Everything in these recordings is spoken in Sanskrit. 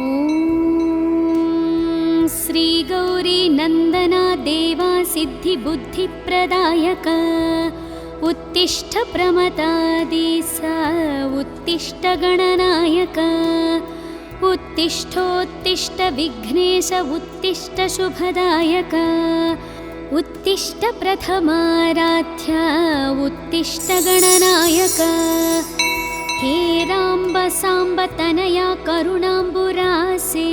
ॐ श्री गौरी नन्दना देवा सिद्धिबुद्धिप्रदायक उत्तिष्ठ प्रमदादिस उत्तिष्ठ गणनायक उत्तिष्ठोत्तिष्ठ विघ्नेश उत्तिष्ठ शुभदायक उत्तिष्ठ प्रथमाराध्य उत्तिष्ठ गणनायक हे राम्ब साम्ब तनया करुणाम्बुरासे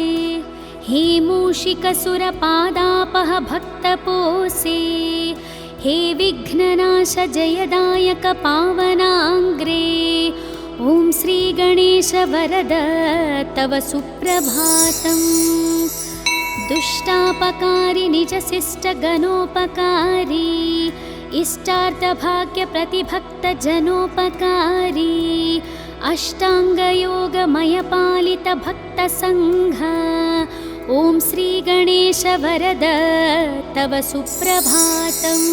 हे मूषिकसुरपादापह भक्तपोसे हे विघ्ननाश जयदायक पावनाङ्ग्रे ॐ श्री गणेश वरद तव सुप्रभातम् दुष्टापकारी निजशिष्ट गणोपकारी इष्टार्थभाग्य प्रतिभक्त जनोपकारी अष्टांगयोगमय पालित भक्त संघ ॐ श्री गणेश वरद तव सुप्रभातम्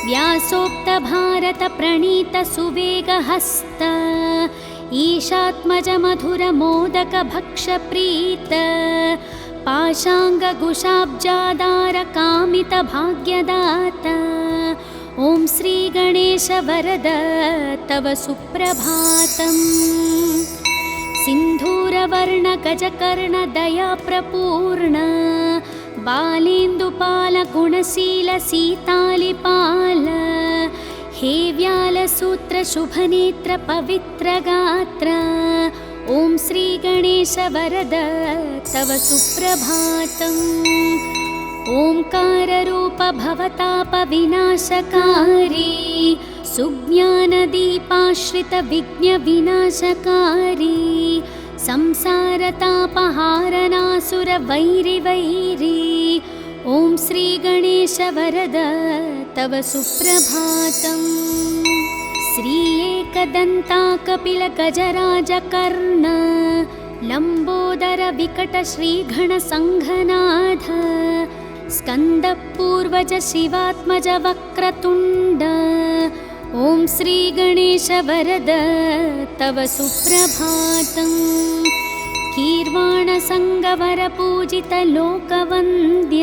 व्यासोक्त भारत प्रणीत सुवेग हस्त ईशात्मज मधुर मोदक भक्ष प्रीत पाशाङ्गकुशाब्जादार कामित भाग्यदाता ॐ श्री गणेश वरद तव सुप्रभातम् सिन्धूरवर्ण गजकर्ण दया प्रपूर्ण बालेन्दुपाल गुणशील सीतालिपाल हे व्यालसूत्र शुभनेत्र पवित्र गात्र ॐ श्री गणेश वरद तव सुप्रभातम् ओंकाररूप भवताप विनाशकारी सुज्ञानदीपाश्रित विघ्न विनाशकारी संसारतापहारनासुर वैरि वैरी ॐ श्री गणेश वरद तव सुप्रभातम् श्री एकदन्ता कपिल गजराज कर्ण लंबोदर विकट श्रीगण संघनाथ स्कंद पूर्वज शिवात्मज वक्रतुंड ॐ श्री गणेश वरद तव सुप्रभातम् कीर्वाण संगवर पूजित लोकवन्द्य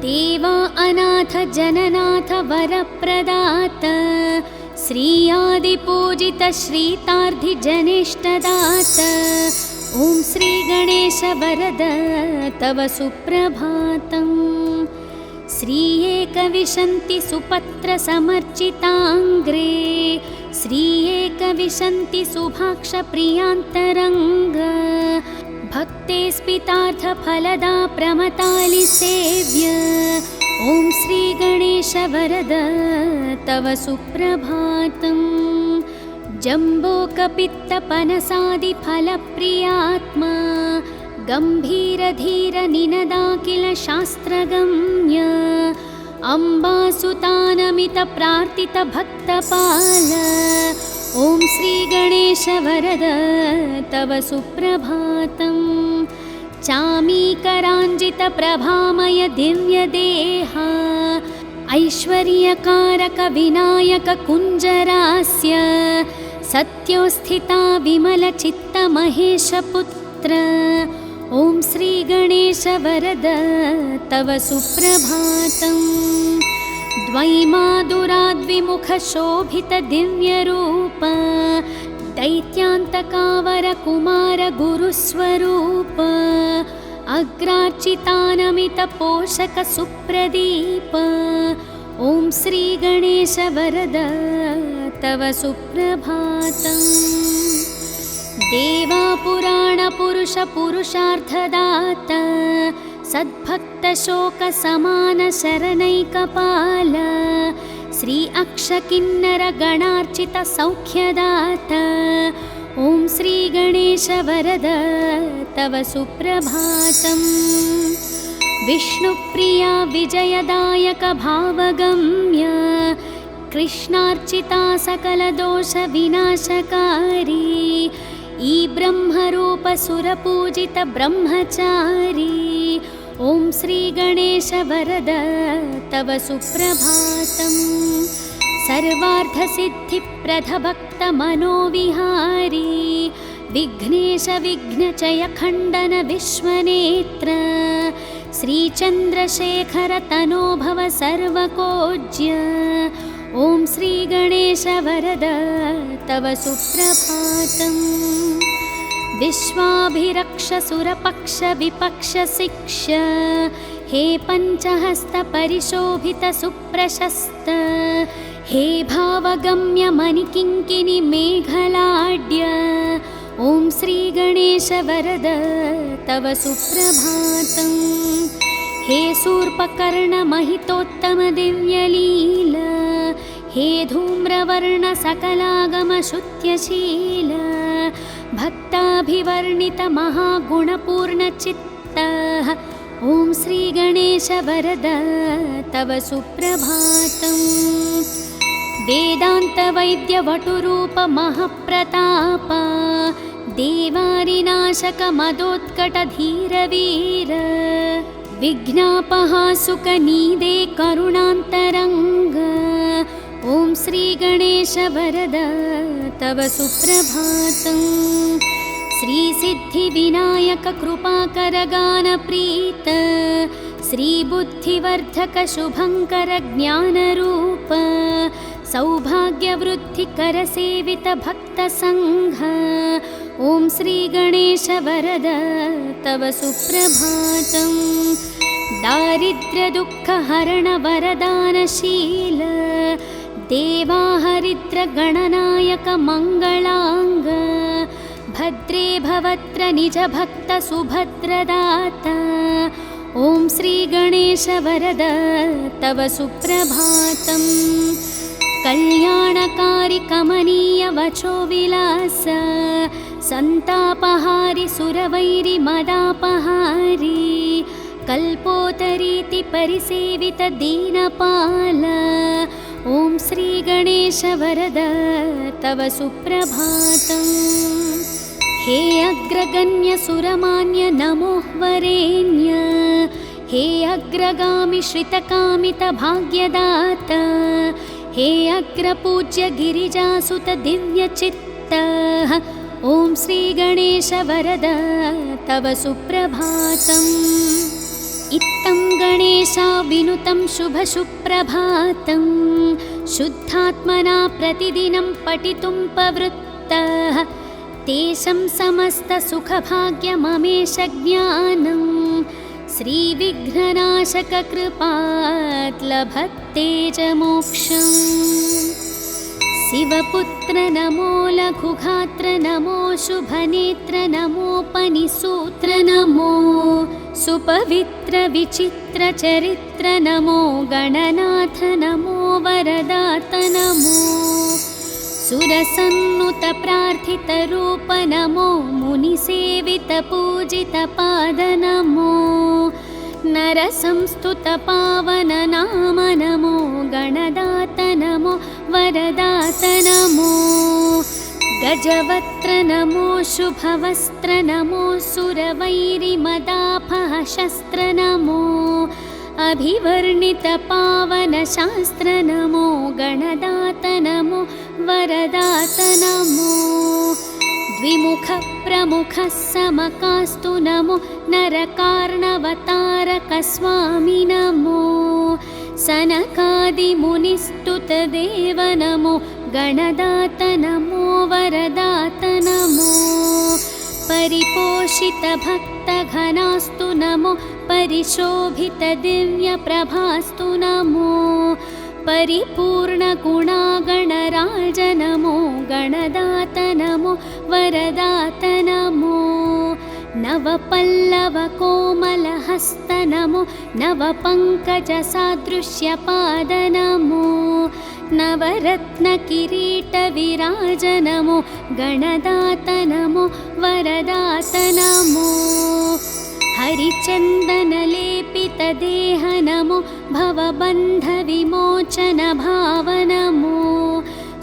देवा अनाथ जननाथ वरप्रदात श्री आदि पूजित श्रीतार्धि जनेष्टदात ॐ श्री गणेश वरद तव सुप्रभातम् श्री एकविंशति सुपत्र समर्चितांग्रे श्री एकविंशति सुभाक्ष प्रियांतरंग भक्ते स्पितार्थ फलदा प्रमतालि सेव्य ॐ श्री गणेश वरद तव सुप्रभातम् जम्बोकपित्त पनसादि फलप्रियात्मा गंभीर धीर निनदाकिल शास्त्रगम्य अम्बासुतानमित प्रार्थित भक्तपाल ॐ श्री गणेश वरद तव सुप्रभातम् चामीकराञ्जित प्रभामय दिव्य देहा ऐश्वर्यकारक विनायक कुञ्जरास्य सत्योस्थिता विमल चित्त महेश पुत्र ॐ श्री गणेश वरद तव सुप्रभातम् द्वैमादुराद्विमुख शोभित दिव्य रूप दैत्यान्तकावर कुमार गुरुस्वरूप अग्रार्चितानमित पोषक सुप्रदीप ॐ श्री गणेश वरद तव सुप्रभातम् देवा पुराण पुरुष पुरुषार्थदाता सद्भक्त शोक समान शरणैकपाल श्री अक्षकिन्नर गणार्चित सौख्यदाता ॐ श्री गणेश वरद तव सुप्रभातम् विष्णुप्रिया विजयदायक भावगम्य कृष्णार्चिता सकल दोष विनाशकारी ई ब्रह्मरूप सुरपूजित ब्रह्मचारी ॐ श्री गणेश वरद तव सुप्रभातम् सर्वार्थ सिद्धि प्रद भक्त मनोविहारी विघ्नेश विघ्नचय खण्डन विश्वनेत्र श्रीचन्द्रशेखर तनो भव सर्वकोज्य। ॐ श्रीगणेश वरद तव सुप्रभातम्। विश्वाभिरक्ष सुरपक्ष विपक्ष शिक्ष हे पञ्चहस्त परिशोभित सुप्रशस्त हे भावगम्य मणिकिङ्किणि मेघलाड्य। ॐ श्रीगणेश वरद तव सुप्रभातम्। हे शूर्पकर्ण महितोत्तम दिव्यलील हे धूम्रवर्ण सकलागम शुत्यशील भक्ताभिवर्णित महागुणपूर्णचित्त। ॐ श्रीगणेश वरद तव सुप्रभातम्। वेदान्तवैद्यवटुरूप महप्रताप देवारिनाशक मदोत्कट धीरवीर विघ्नापहासुकनीदे करुणान्तरङ्ग। ॐ श्रीगणेश वरद तव सुप्रभातम्। श्रीसिद्धिविनायक कृपाकर गानप्रीत श्रीबुद्धिवर्धक शुभङ्कर ज्ञानरूप सौभाग्यवृद्धिकर सेवित भक्तसङ्घ। ॐ श्रीगणेश वरद तव सुप्रभातम्। दारिद्र्यदुःखहरण वरदानशील देवाहरिद्र गणनायक मङ्गलाङ्ग भद्रे भवत्र निज भक्त सुभद्रदाता। ॐ श्रीगणेश वरद तव सुप्रभातम्। कल्याणकारि कमनीय वचो विलास सन्तापहारि सुरवैरि मदापहारि कल्पोतरीति परिसेवित दीनपाल। ॐ श्रीगणेश वरद तव सुप्रभातम्। हे अग्रगण्य सुरमान्य नमो वरेण्य हे अग्रगामि श्रितकामित भाग्यदाता हे अग्रपूज्य गिरिजासुत दिव्यचित्त। ॐ श्रीगणेश वरद तव सुप्रभातम्। इत्थं गणेशा विनुतं शुभसुप्रभातं शुद्धात्मना प्रतिदिनं पठितुं प्रवृत्तः तेषां समस्तसुखभाग्यममेष ज्ञानं श्रीविघ्ननाशक कृपात् लभते च मोक्षम्। शिवपुत्र नमो लघुगात्र नमो शुभनेत्र नमोपनिसूत्र नमो सुपवित्र विचित्र चरित्र नमो गणनाथ नमो वरदात नमो सुरसन्नुत प्रार्थित रूप नमो मुनिसेवित पूजित पाद नमो नरसंस्तुत पावन नाम नमो गणदात नमो वरदात नमो गजवक्त्र नमो शुभवस्त्र नमो सुरवैरिमदापह शस्त्र नमो अभिवर्णित पावन शास्त्र नमो गणदात नमो वरदात नमो द्विमुख प्रमुख समकास्तु नमो नरकार्णवतारक स्वामी नमो सनकादिमुनिस्तुत देव नमो गणदात नमो वरदात नमो परिपोषित भक्त घनास्तु नमो परिशोभित दिव्य प्रभास्तु नमो परिपूर्ण गुणागणराज नमो गणदात नमो वरदात नमो नवपल्लव कोमलहस्त नमो नवपङ्कजसादृश्यपाद नमो नवरत्न किरीट विराज नमो गणदात नमो वरदात नमो हरिचन्दन लेपित देह नमो भवबन्ध विमोचन भाव नमो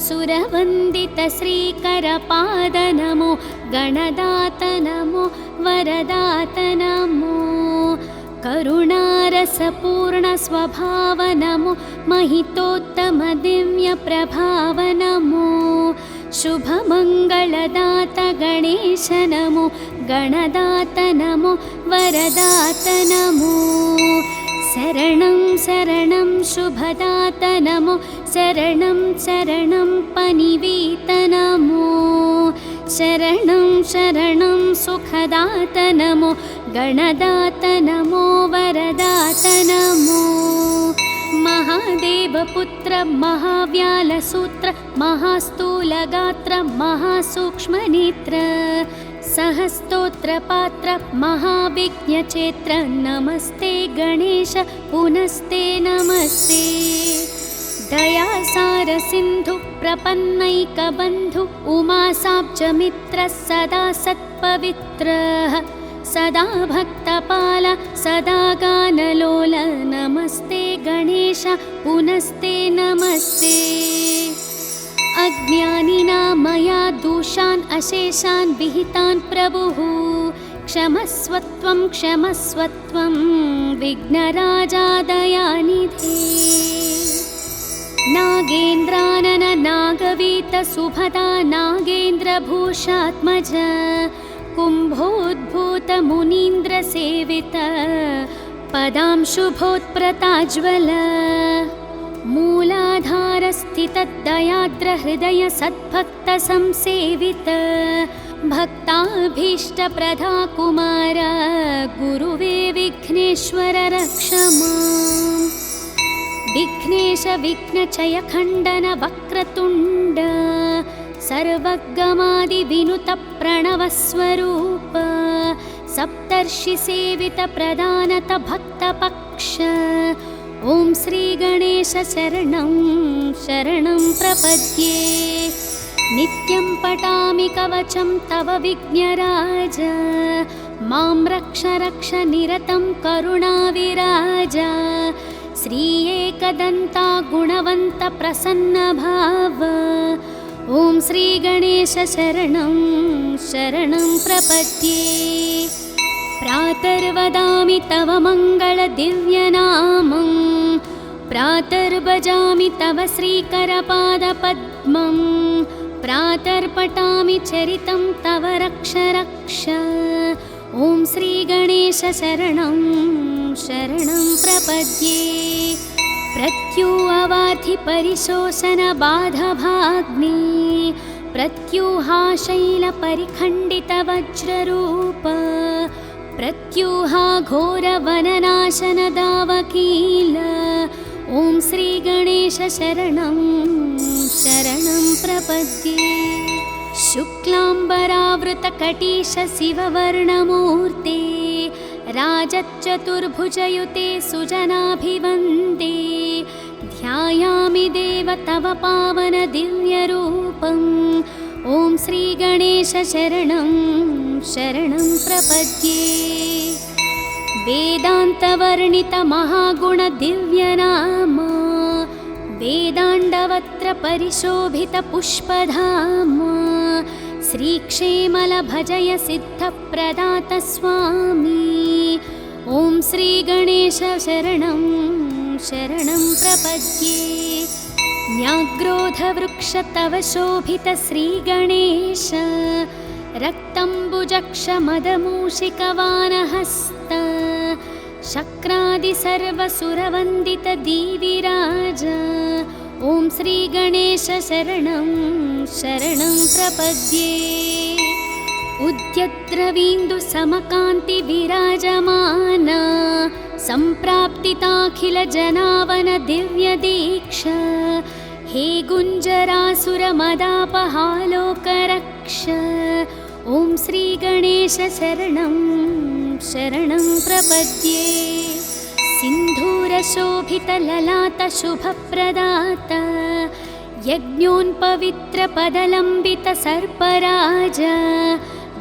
सुरवन्दित श्रीकर पाद नमो गणदात नमो वरदात नमो करुणारसपूर्ण स्वभाव नमो महितोत्तम दिव्य प्रभाव नमो शुभमङ्गलदात गणेश गणेश नमो गणदात नमो वरदात नमो शरणं शरणं शुभदात नमो शरणं शरणं पनिवीत नमो शरणं शरणं सुखदात नमो गणदात नमो वरदात नमो महादेवपुत्र महाव्यालसूत्र महास्थूलगात्र महासूक्ष्मनेत्र सहस्तोत्रपात्र महाविघ्नचेत्र नमस्ते गणेश पुनस्ते नमस्ते दयासार सिन्धु प्रपन्नैकबन्धु उमासाब्जमित्र सदा सत्पवित्रः सदा भक्तपाल सदा गानलोल नमस्ते गणेश पुनस्ते नमस्ते अज्ञानिना मया दोषान् अशेषान् विहितान् प्रभुः क्षमस्वत्वं विघ्नराजा दयानिधे नागेन्द्रानन नागवीत सुभदा नागेन्द्रभूषात्मज कुम्भोद्भूत मुनीन्द्रसेवित पदांशुभोत्प्रताज्वल मूलाधारस्थितदयाद्रहृदय सद्भक्तसंसेवित भक्ताभीष्टप्रदा कुमार गुरुवे विघ्नेश्वर रक्ष माम् विघ्नेश विघ्नचय खण्डन वक्रतुण्ड सर्वगमादिविनुत प्रणवस्वरूप सप्तर्षिसेवित प्रदानत भक्तपक्ष ॐ श्रीगणेश शरणं शरणं प्रपद्ये नित्यं पठामि कवचं तव विघ्नराज मां रक्ष रक्ष निरतं करुणाविराज श्री एकदन्ता गुणवन्त प्रसन्नभाव ॐ श्रीगणेश शरणं शरणं प्रपद्ये प्रातर्वदामि तव मङ्गलदिव्यनामं प्रातर्भजामि तव श्रीकरपादपद्मं प्रातर्पठामि चरितं तव रक्ष रक्ष ॐ श्रीगणेश शरणं शरणं प्रपद्ये प्रत्यूहवार्धि परिशोषणबाधभाग्ने प्रत्यूहाशैलपरिखण्डितवज्ररूप प्रत्यूहा घोरवननाशनदावकील ॐ श्रीगणेश शरणं शरणं प्रपद्ये शुक्लाम्बरावृतकटीश शिववर्णमूर्ते राजच्चतुर्भुजयुते सुजनाभिवन्दे ध्यायामि देव तव पावन दिव्यरूपम् ॐ श्रीगणेश शरणं शरणं प्रपद्ये वेदान्तवर्णित महागुण दिव्यनाम वेदाण्डवत्र परिशोभित पुष्पधाम श्रीक्षेमल भजय सिद्धप्रदात स्वामी ॐ श्रीगणेश शरणं शरणं प्रपद्ये न्याग्रोधवृक्ष तव शोभित श्रीगणेश रक्तम्बुजक्षमदमूषिकवानहस्त शक्रादिसर्वसुरवन्दित दीविराज ॐ श्रीगणेश शरणं शरणं प्रपद्ये उद्यद्रवीन्दु समकान्ति विराजमान सम्प्राप्तिताखिल जनावन दिव्यदीक्षा हे गुञ्जरासुरमदापहालोकरक्ष ॐ श्रीगणेश शरणं शरणं प्रपद्ये सिन्धूरशोभितललाटशुभप्रदात यज्ञोन्पवित्रपदलम्बितसर्पराज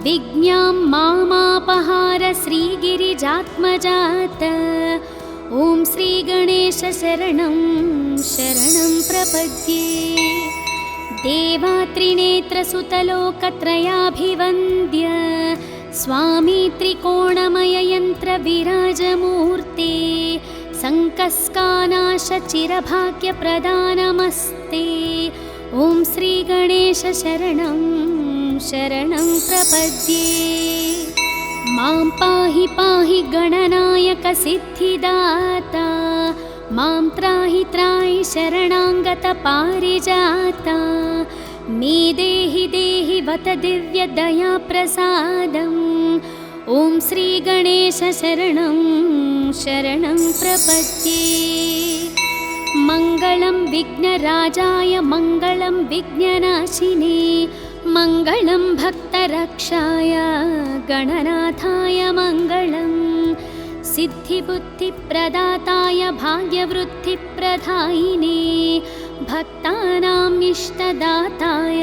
विज्ञां मामापहार श्रीगिरिजात्मजात ॐ श्रीगणेश शरणं शरणं प्रपद्ये देवात्रिनेत्रसुतलोकत्रयाभिवन्द्य स्वामी त्रिकोणमययन्त्रविराजमूर्ते सङ्कस्कानाशचिरभाग्यप्रदानमस्ते ॐ श्रीगणेश शरणं शरणं प्रपद्ये। मां पाहि पाहि गणनायक सिद्धिदाता, मां त्राहि त्राहि शरणागत पारिजाता। मे देहि देहि वत दिव्य दया प्रसादम्। ॐ श्री गणेश शरणं शरणं प्रपद्ये। मङ्गलं विघ्नराजाय मङ्गलं विघ्ननाशिने, मङ्गलं भक्तरक्षाय गणनाथाय मङ्गलम्। सिद्धिबुद्धिप्रदाताय भाग्यवृद्धिप्रदायिने, भक्तानाम् इष्टदाताय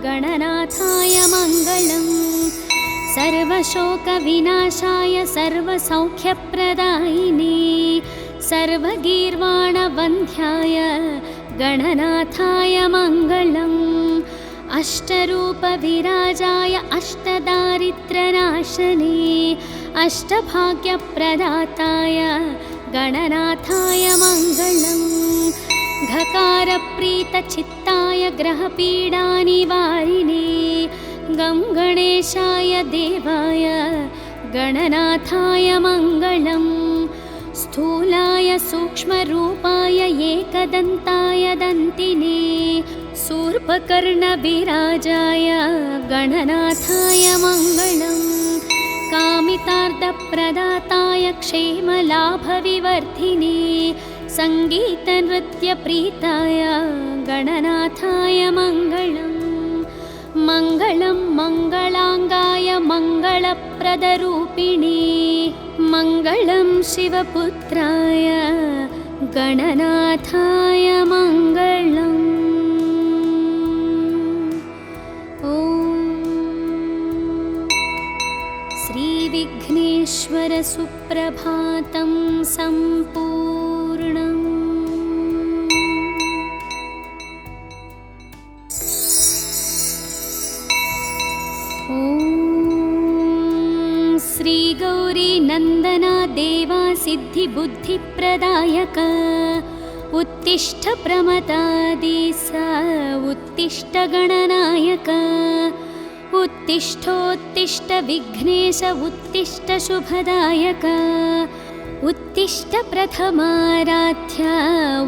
गणनाथाय मङ्गलम्। सर्वशोकविनाशाय सर्वसौख्यप्रदायिने, सर्वगीर्वाणवन्ध्याय गणनाथाय मङ्गलम्। अष्टरूपविराजाय अष्टदारिद्र्यनाशने, अष्टभाग्यप्रदाताय गणनाथाय मङ्गलम्। घकारप्रीतचित्ताय ग्रहपीडानिवारिणे, गं गणेशाय देवाय गणनाथाय मङ्गलम्। स्थूलाय सूक्ष्मरूपाय एकदन्ताय दन्तिने, शूर्पकर्णविराजाय गणनाथाय मङ्गलम्। कामितार्थप्रदाताय क्षेमलाभविवर्धिने, सङ्गीतनृत्यप्रीताय गणनाथाय मङ्गलम्। मङ्गलं मङ्गलाङ्गाय मङ्गलप्रदरूपिणे, मङ्गलं शिवपुत्राय गणनाथाय मङ्गलम्। ॐ श्रीविघ्नेश्वर सुप्रभातं सम्पूर्णम्। श्रीगौरी नन्दना देवा सिद्धिबुद्धिप्रदायक, उत्तिष्ठ प्रमदादिस उत्तिष्ठ गणनायक। उत्तिष्ठोत्तिष्ठ विघ्नेश उत्तिष्ठ शुभदायक, उत्तिष्ठ प्रथमाराध्य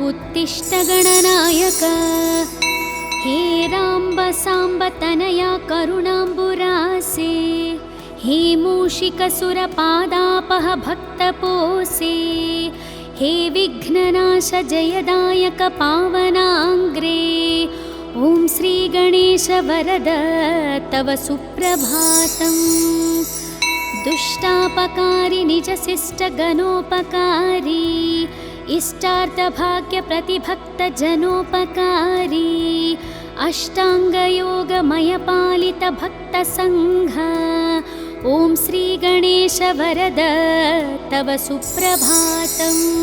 उत्तिष्ठ गणनायक। हे राम्ब साम्ब तनया करुणाम्बुरासे, हे मूषिकसुरपादापह भक्तपोषे। हे विघ्ननाश जयदायक पावनाङ्ग्रे, ॐ श्रीगणेश वरद तव सुप्रभातम्। दुष्टापकारी निजशिष्टगणोपकारी, इष्टार्थभाग्यप्रतिभक्तजनोपकारी। अष्टाङ्गयोगमयपालितभक्तसङ्घ, ॐ श्रीगणेश वरद तव सुप्रभातम्।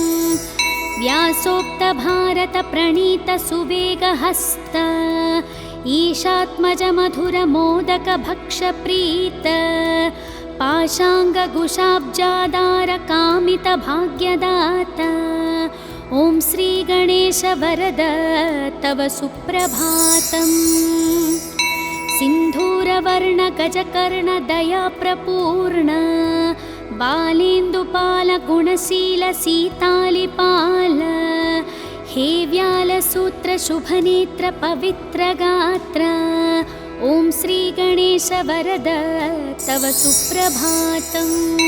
व्यासोक्तभारतप्रणीतसुवेगहस्त, ईशात्मजमधुरमोदकभक्षप्रीत। पाशाङ्गकुशाब्जादारकामितभाग्यदाता, ॐ श्रीगणेश वरद तव सुप्रभातम्। सिन्धूरवर्णगजकर्णदयाप्रपूर्ण, बालेन्दुपालगुणशीलसीतालिपाल। हे व्यालसूत्रशुभनेत्रपवित्रगात्र, ॐ श्रीगणेश वरद तव सुप्रभातम्।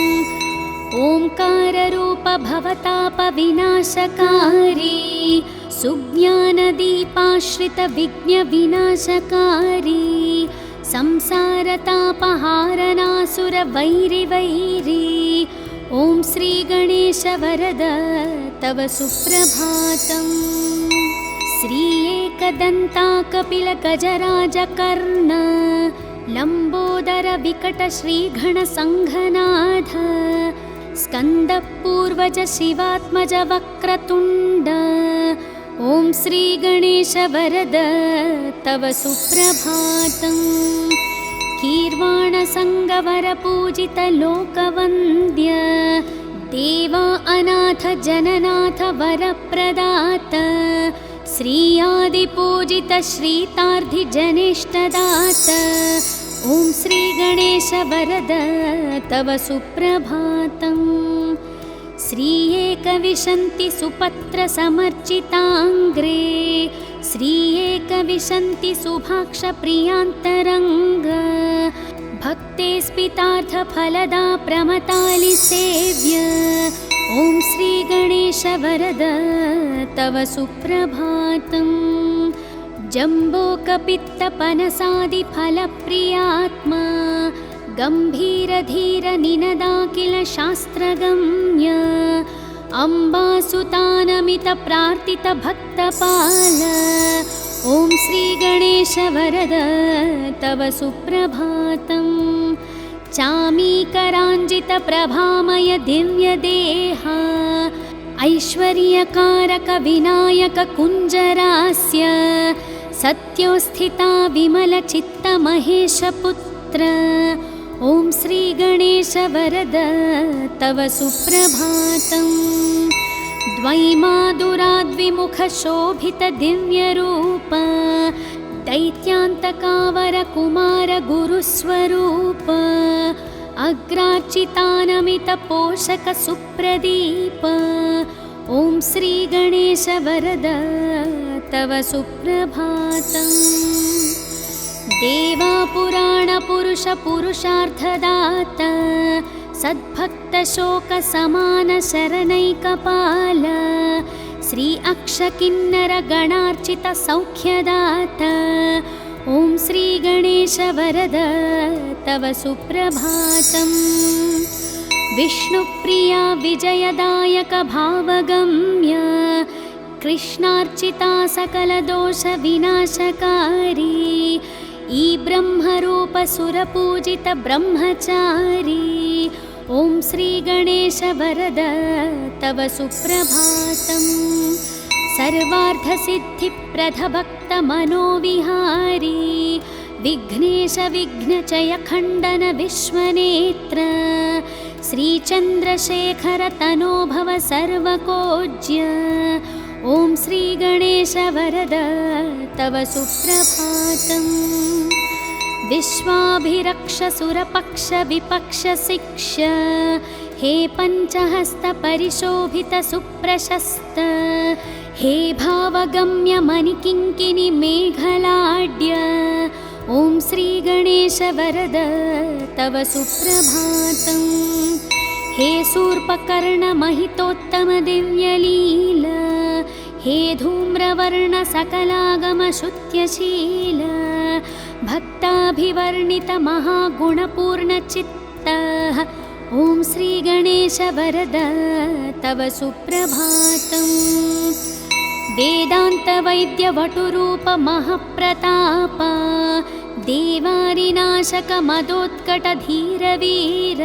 ओंकाररूप भवतापविनाशकारी, सुज्ञानदीपाश्रितविघ्नविनाशकारी। संसारतापहारनासुरवैरिवैरी, ॐ श्रीगणेश वरद तव सुप्रभातम्। श्री एकदन्ता कपिलगजराजकर्ण, लम्बोदर विकट श्रीगणसङ्घनाथ। स्कन्दपूर्वज शिवात्मज वक्रतुण्ड, ॐ श्रीगणेश वरद तव सुप्रभातम्। कीर्वाणसङ्गवरपूजित लोकवन्द्य, देवा अनाथ जननाथ वरप्रदात। श्रीयादिपूजित श्रीतार्धिजनेष्टदात, ॐ श्रीगणेश वरद तव सुप्रभातम्। श्री एकविशन्ति सुपत्र समर्चिताङ्ग्रे श्री एकविशन्ति सुभाक्ष प्रियान्तरङ्ग भक्ते स्पितार्थ फलदा प्रमतालि सेव्य। ॐ श्रीगणेश वरद तव सुप्रभातम्। जम्बोकपित्तपनसादिफलप्रियात्मा गम्भीरधीर निनदाखिल शास्त्रगम्य अम्बासुतानमित प्रार्थित भक्तपाल। ॐ श्रीगणेश वरद तव सुप्रभातम्। चामीकराञ्जित प्रभामय दिव्यदेहा ऐश्वर्यकारक विनायक कुञ्जरास्य सत्योस्थिता विमलचित्त महेशपुत्र। ॐ श्रीगणेश वरद तव सुप्रभातम्। द्वैमादुराद्विमुख शोभित दिव्यरूप दैत्यान्तकावर कुमार गुरुस्वरूप अग्रार्चितानमित पोषक सुप्रदीप। ॐ श्रीगणेश वरद तव सुप्रभातम्। देवापुराण पुरुष पुरुषार्थदाता सद्भक्त शोक समान शरणैकपाल श्री अक्षकिन्नर गणार्चित सौख्यदाता। ॐ श्रीगणेश वरद तव सुप्रभातम्। विष्णुप्रिया विजयदायक भावगम्य कृष्णार्चिता सकलदोष विनाशकारी ई ब्रह्मरूप सुरपूजित ब्रह्मचारी। ॐ श्रीगणेश वरद तव सुप्रभातम्। सर्वार्थसिद्धिप्रद भक्त मनोविहारी विघ्नेश विघ्नचय खण्डन विश्वनेत्र श्रीचन्द्रशेखर तनोभव सर्वकोज्य। ॐ श्रीगणेश वरद तव सुप्रभातम्। विश्वाभिरक्ष सुरपक्ष विपक्ष शिक्ष हे पञ्चहस्त परिशोभित सुप्रशस्त हे भावगम्य मणिकिङ्किणि मेघलाड्य। ॐ श्रीगणेश वरद तव सुप्रभातम्। हे शूर्पकर्ण महितोत्तम दिव्यलील हे धूम्रवर्ण सकलागम शुत्यशील भक्ताभिवर्णित महागुणपूर्ण चित्त। ॐ श्रीगणेश वरद तव सुप्रभातम्। वेदान्त वैद्य वटुरूप महप्रताप देवारिनाशक मदोत्कट धीरवीर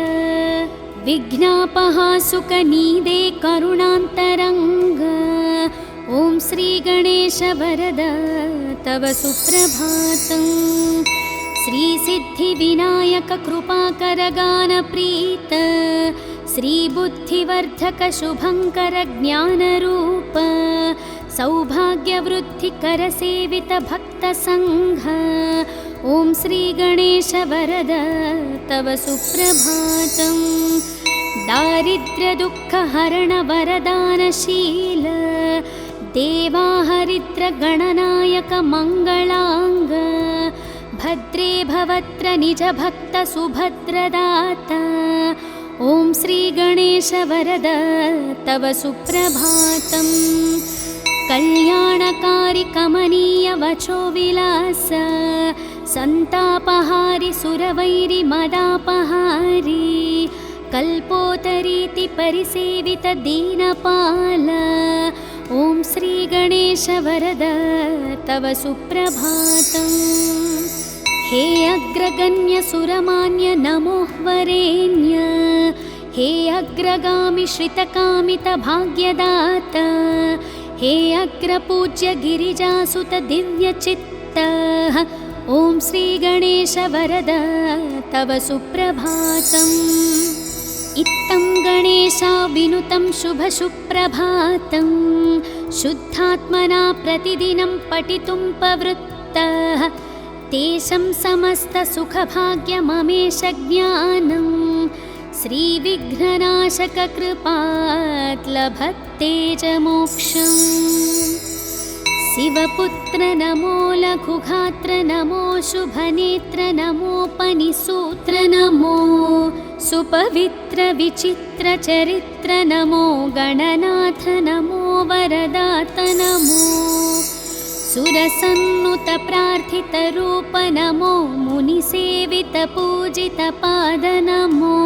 विघ्नापहासुक नीदे करुणान्तरङ्ग। ॐ श्रीगणेश वरद तव सुप्रभातम्। श्रीसिद्धिविनायक कृपाकर गानप्रीत श्रीबुद्धिवर्धक शुभङ्कर ज्ञानरूप सौभाग्यवृद्धिकर सेवित भक्तसङ्घ। ॐ श्रीगणेश वरद तव सुप्रभातम्। दारिद्र्यदुःखहरण वरदानशील देवाहरिद्र गणनायक मङ्गलाङ्ग भद्रे भवत्र निज भक्त सुभद्रदाता। ॐ श्रीगणेश वरद तव सुप्रभातम्। कल्याणकारि कमनीय वचो विलास सन्तापहारि सुरवैरि मदापहारि कल्पोतरीति परिसेवित दीनपाल। ॐ श्रीगणेश वरद तव सुप्रभातम्। हे अग्रगण्य सुरमान्य नमोः वरेण्य हे अग्रगामि श्रितकामित भाग्यदाता हे अग्रपूज्य गिरिजासुत दिव्यचित्त। ॐ श्रीगणेश वरद तव सुप्रभातम्। इत्थं गणेशाविनुतं शुभसुप्रभातं शुद्धात्मना प्रतिदिनं पठितुं प्रवृत्तः तेषं समस्तसुखभाग्यममेष ज्ञानं श्रीविघ्ननाशककृपात् लभते च मोक्षम्। शिवपुत्र नमो लघुगात्र नमो शुभनेत्र नमोपनिसूत्र नमो सुपवित्र विचित्र चरित्र नमो गणनाथ नमो वरदात नमो सुरसन्नुत प्रार्थितरूप नमो मुनिसेवित पूजित पाद नमो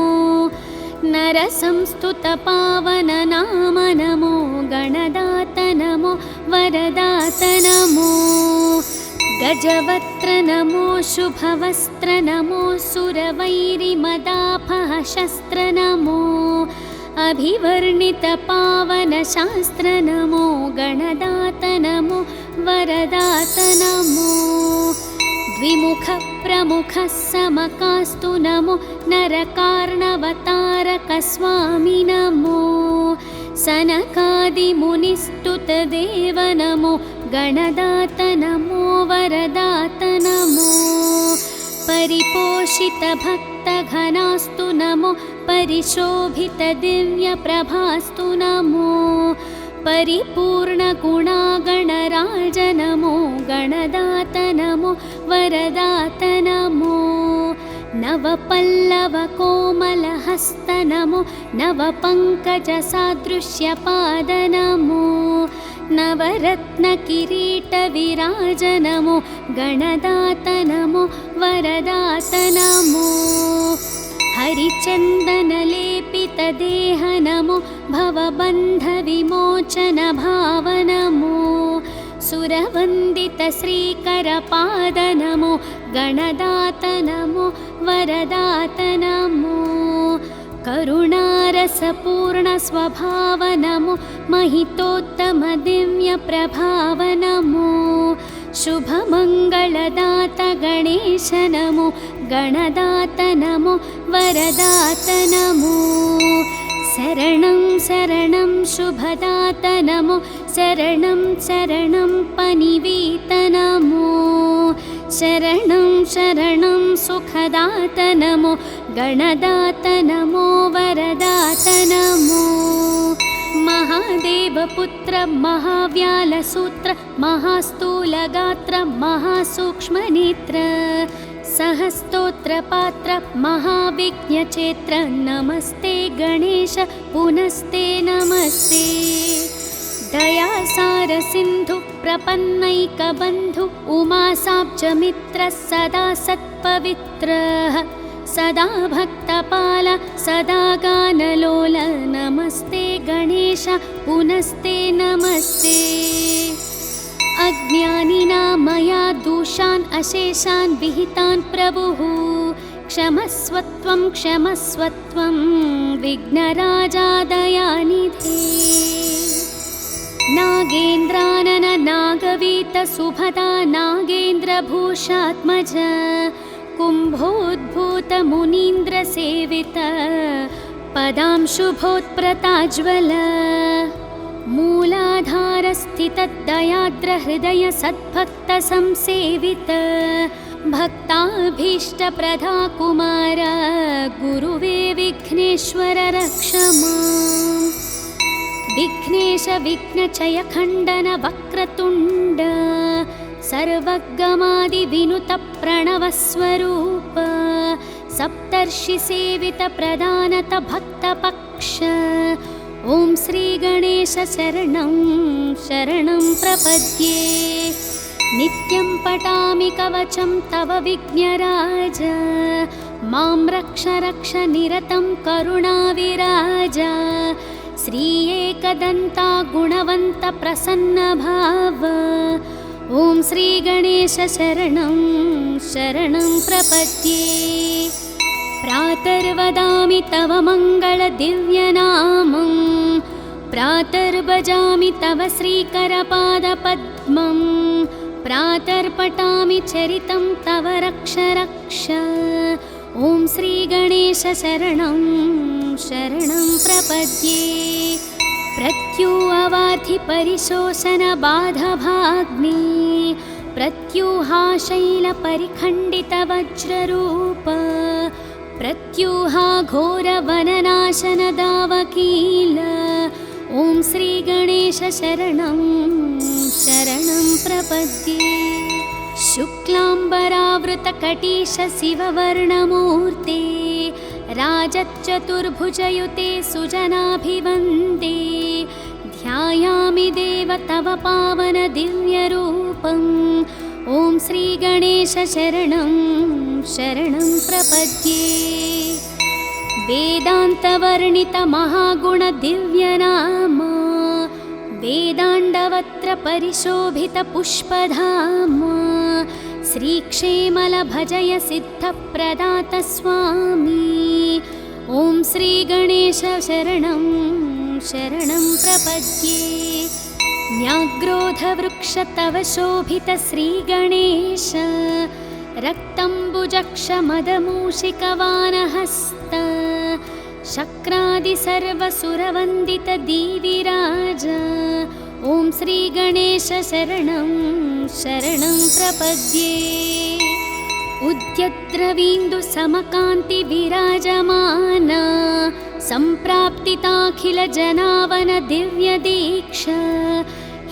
नरसंस्तुत पावन नाम नमो गणदात नमो वरदात नमो गजवक्त्र नमो शुभवस्त्र नमो सुरवैरिमदापह शस्त्र नमो अभिवर्णित पावन शास्त्र नमो गणदात नमो वरदात नमो द्विमुख प्रमुख समकास्तु नमो नरकार्णवतारक स्वामी नमो सनकादिमुनिस्तुत देव नमो गणदात नमो वरदात नमो परिपोषित भक्तघनास्तु नमो परिशोभित दिव्यप्रभास्तु नमो परिपूर्णगुणागणराज नमो गणदात नमो वरदात नमो नवपल्लवकोमलहस्त नमो नवपङ्कजसादृश्यपाद नमो नवरत्नकिरीटविराज नमो गणदात नमो वरदात नमो हरिचन्दनलेपितदेह नमो भवबन्धविमोचन भाव नमो सुरवन्दित श्रीकरपाद नमो गणदात नमो वरदात नमो करुणारसपूर्ण स्वभाव नमो महितोत्तम दिव्यप्रभाव नमो शुभमङ्गलदात गणेश नमो गणदात नमो वरदात नमो शरणं शरणं शुभदात नमो शरणं शरणं पनिवीत नमो शरणं शरणं सुखदात नमो गणदात नमो वरदात नमो महादेवपुत्र महाव्यालसूत्र महास्थूलगात्र महासूक्ष्मनेत्र सहस्तोत्रपात्र महाविघ्नचेत्र नमस्ते गणेश पुनस्ते नमस्ते दयासार सिन्धु प्रपन्नैकबन्धु उमासाब्जमित्र सदा सत्पवित्रः सदा भक्तपाल सदा गानलोल नमस्ते गणेश पुनस्ते नमस्ते अज्ञानिना मया दोषान् अशेषान् विहितान् प्रभुः क्षमस्वत्वं विघ्नराजा दयानिधे नागेन्द्रानन नागवीत सुभदा नागेन्द्रभूषात्मज कुम्भोद्भूत मुनीन्द्र सेवित पदांशुभोत्प्रताज्वल मूलाधार स्थित दयाद्र हृदय सद्भक्त संसेवित भक्ताभीष्ट प्रदा कुमार गुरुवे विघ्नेश्वर रक्ष माम् विघ्नेश विघ्नचय खण्डन वक्रतुण्ड सर्वगमादि विनुत प्रणवस्वरूप सप्तर्षि सेवित प्रदानत भक्तपक्ष ॐ श्री गणेश शरणं शरणं प्रपद्ये नित्यं पठामि कवचं तव विघ्नराज मां रक्ष रक्ष निरतं करुणाविराज श्री एकदन्ता गुणवन्त प्रसन्न भाव ॐ श्री गणेश शरणं शरणं प्रपद्ये प्रातर्वदामि तव मङ्गल दिव्यनामं प्रातर्भजामि तव श्रीकरपादपद्मं प्रातर्पठामि चरितं तव रक्ष रक्ष ॐ श्री गणेश शरणं शरणं प्रपद्ये प्रत्युवार्थि परिशोषण बाधभाग्नि प्रत्यूहाशैलपरिखण्डितवज्ररूप प्रत्यूहाघोरवननाशनदावकील ॐ श्रीगणेश शरणं शरणं प्रपद्ये। शुक्लाम्बरावृतकटीश शिववर्णमूर्ते राजच्चतुर्भुजयुते सुजनाभिवन्दे ध्यायामि देव तव पावन दिव्यरूपम् ॐ श्रीगणेश शरणं शरणं प्रपद्ये। वेदान्तवर्णितमहागुणदिव्यनाम वेदाण्डवत्र परिशोभितपुष्पधाम श्रीक्षेमलभजय सिद्धप्रदात स्वामी ॐ श्रीगणेश शरणं शरणं प्रपद्ये। न्याग्रोधवृक्ष तव शोभित श्रीगणेश रक्तम्बुजक्षमदमूषिकवानहस्त शक्रादि सर्वसुरवन्दित दीविराज ॐ श्रीगणेश शरणं शरणं प्रपद्ये। उद्यद्रवीन्दु समकान्ति विराजमान सम्प्राप्तिताखिल जनावन दिव्य दीक्षा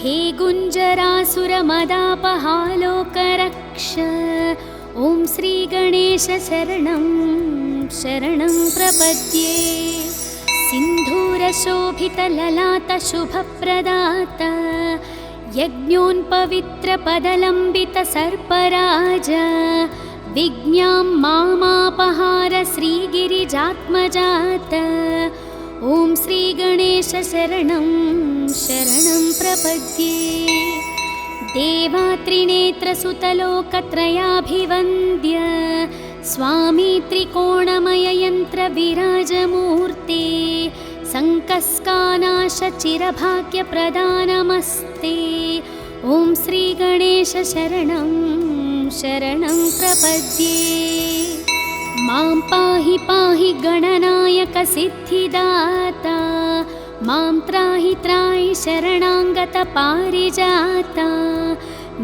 हे गुञ्जरासुरमदापहालोकरक्ष ॐ श्रीगणेश शरणं शरणं प्रपद्ये। सिन्धूरशोभितललाटशुभप्रदात यज्ञोन्पवित्रपदलम्बितसर्पराज विज्ञां मामापहार श्रीगिरिजात्मजात ॐ श्रीगणेश शरणं शरणं प्रपद्ये। देवात्रिनेत्रसुतलोकत्रयाभिवन्द्य स्वामी त्रिकोणमययन्त्रविराजमूर्ते सङ्कस्कानाशचिरभाग्यप्रदानमस्ते ॐ श्रीगणेश शरणं शरणं प्रपद्ये। मां पाहि पाहि गणनायक सिद्धिदाता मां त्राहि त्राहि शरणाङ्गत पारिजाता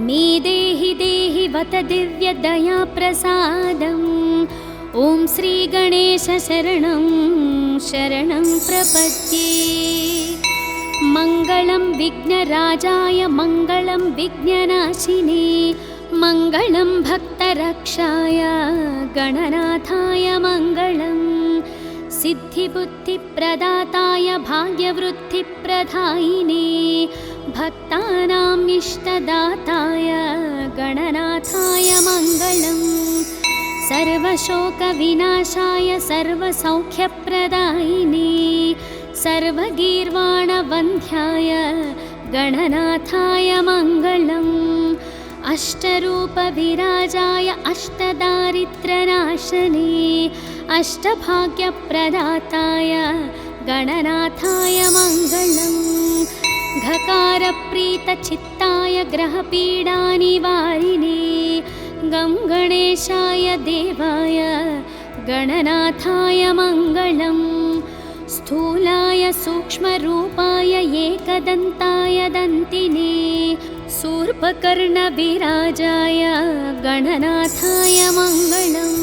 मे देहि देहि वत दिव्यदयाप्रसादम् ॐ श्रीगणेश शरणं शरणं प्रपद्ये। मङ्गलं विघ्नराजाय मङ्गलं विघ्ननाशिने मङ्गलं भक्तरक्षाय गणनाथाय मङ्गलम् सिद्धिबुद्धिप्रदाताय भाग्यवृद्धिप्रदायिने भक्तानाम् इष्टदाताय गणनाथाय मङ्गलम् सर्वशोकविनाशाय सर्वसौख्यप्रदायिने सर्वगीर्वाणवन्ध्याय गणनाथाय मङ्गलम् अष्टरूपविराजाय अष्टदारिद्र्यनाशने अष्टभाग्यप्रदाताय गणनाथाय मङ्गलम् घकारप्रीतचित्ताय ग्रहपीडानिवारिणे गं गणेशाय देवाय गणनाथाय मङ्गलम् स्थूलाय सूक्ष्मरूपाय एकदन्ताय दन्तिने शूर्पकर्णविराजाय गणनाथाय मङ्गलम्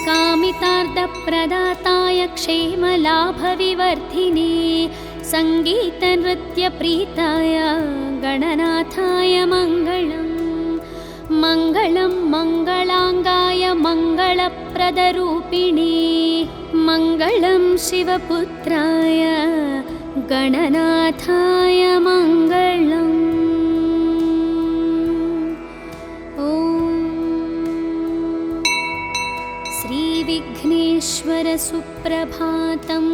कामितार्थप्रदाताय क्षेमलाभविवर्धिने सङ्गीतनृत्यप्रीताय गणनाथाय मङ्गलम् मङ्गलं मङ्गलाङ्गाय मङ्गलप्रदरूपिणे मङ्गलं शिवपुत्राय गणनाथाय मङ्गलम् ॐ श्रीविघ्नेश्वर सुप्रभातं